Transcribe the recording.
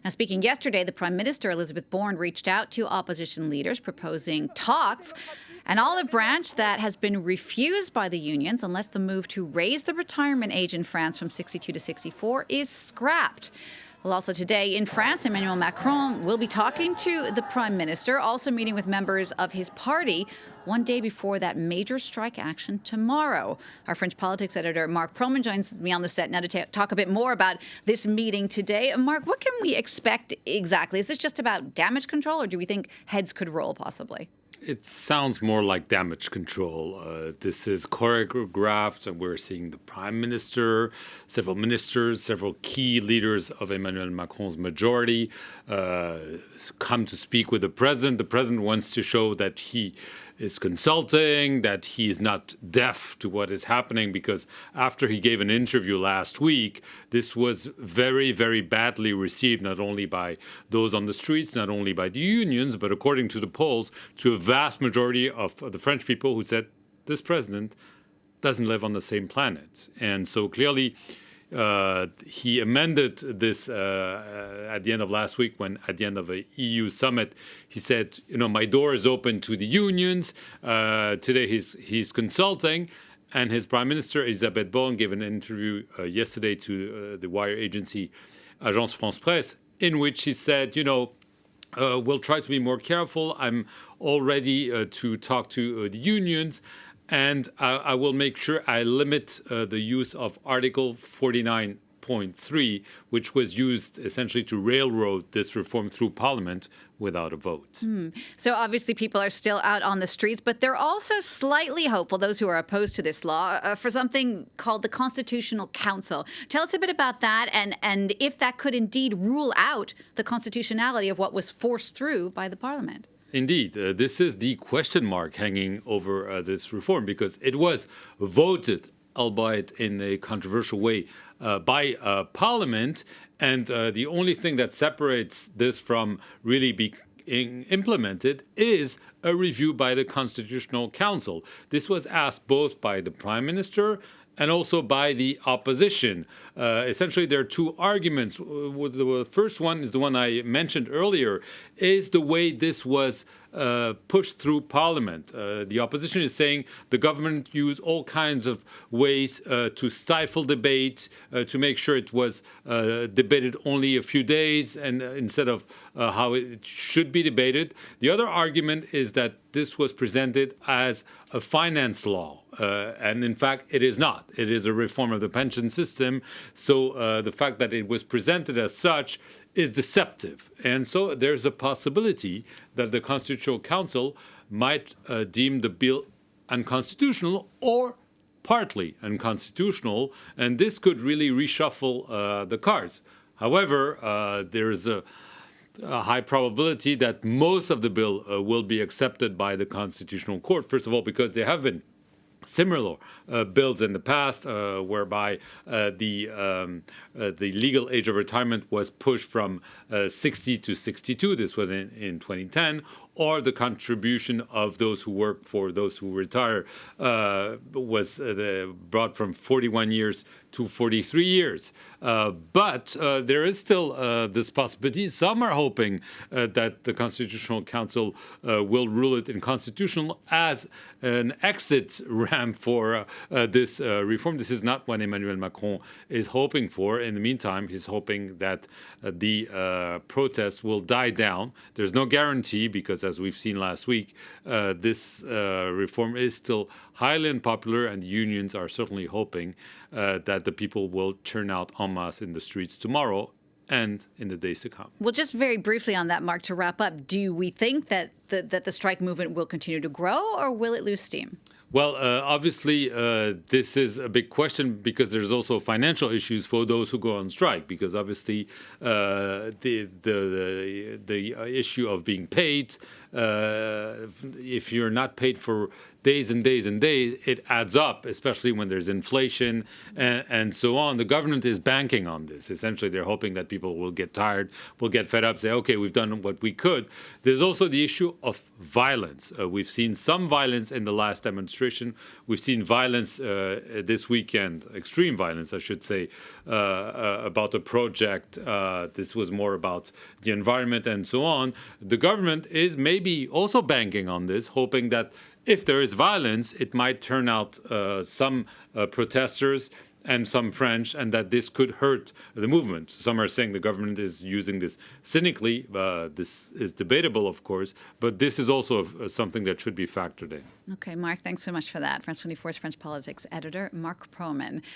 Now, speaking yesterday, the Prime Minister, Elizabeth Borne, reached out to opposition leaders proposing talks, an olive branch that has been refused by the unions unless the move to raise the retirement age in France from 62 to 64 is scrapped. Well, also today in France, Emmanuel Macron will be talking to the Prime Minister, also meeting with members of his party one day before that major strike action tomorrow. Our French politics editor, Marc Perelman, joins me on the set now to talk a bit more about this meeting today. Marc, what can we expect exactly? Is this just about damage control, or do we think heads could roll possibly? It sounds more like damage control. This is choreographed, and we're seeing the Prime Minister, several ministers, several key leaders of Emmanuel Macron's majority come to speak with the president. The president wants to show that he is consulting, that he is not deaf to what is happening, because after he gave an interview last week, this was very, very badly received, not only by those on the streets, not only by the unions, but according to the polls, to a vast majority of the French people who said this president doesn't live on the same planet. And so clearly, he amended this at the end of last week when, at the end of a EU summit, he said, my door is open to the unions. Today he's consulting. And his Prime Minister, Elisabeth Borne, gave an interview yesterday to the wire agency Agence France Presse, in which he said, we'll try to be more careful. I'm all ready to talk to the unions. And I will make sure I limit the use of Article 49.3, which was used essentially to railroad this reform through Parliament without a vote. So obviously people are still out on the streets, but they're also slightly hopeful, those who are opposed to this law, for something called the Constitutional Council. Tell us a bit about that and if that could indeed rule out the constitutionality of what was forced through by the Parliament. Indeed, this is the question mark hanging over this reform, because it was voted, albeit in a controversial way, by Parliament. And the only thing that separates this from really being implemented is a review by the Constitutional Council. This was asked both by the Prime Minister and also by the opposition. Essentially, there are two arguments. The first one is the one I mentioned earlier, is the way this was pushed through Parliament. The opposition is saying the government used all kinds of ways to stifle debate, to make sure it was debated only a few days and instead of how it should be debated. The other argument is that this was presented as a finance law, and in fact, it is not. It is a reform of the pension system, so the fact that it was presented as such is deceptive. And so there's a possibility that the Constitutional Council might deem the bill unconstitutional or partly unconstitutional, and this could really reshuffle the cards. However, there is a high probability that most of the bill will be accepted by the Constitutional Court. First of all, because there have been similar bills in the past whereby the legal age of retirement was pushed from 60 to 62. This was in 2010. Or the contribution of those who work for those who retire was brought from 41 years to 43 years. But there is still this possibility. Some are hoping that the Constitutional Council will rule it unconstitutional as an exit ramp for this reform. This is not what Emmanuel Macron is hoping for. In the meantime, he's hoping that the protests will die down. There's no guarantee because, as we've seen last week, this reform is still highly unpopular, and the unions are certainly hoping that the people will turn out en masse in the streets tomorrow and in the days to come. Well, just very briefly on that, Marc, to wrap up, do we think that the strike movement will continue to grow, or will it lose steam? Well, obviously, this is a big question because there's also financial issues for those who go on strike. Because obviously, the issue of being paid, if you're not paid for days and days and days, it adds up, especially when there's inflation and so on. The government is banking on this. Essentially, they're hoping that people will get tired, will get fed up, say, okay, we've done what we could. There's also the issue of violence. We've seen some violence in the last demonstration. We've seen violence this weekend, extreme violence, I should say, about a project. This was more about the environment and so on. The government is maybe also banking on this, hoping that if there is violence, it might turn out some protesters and some French, and that this could hurt the movement. Some are saying the government is using this cynically. This is debatable, of course, but this is also something that should be factored in. Okay, Marc, thanks so much for that. France 24's French politics editor, Marc Perelman.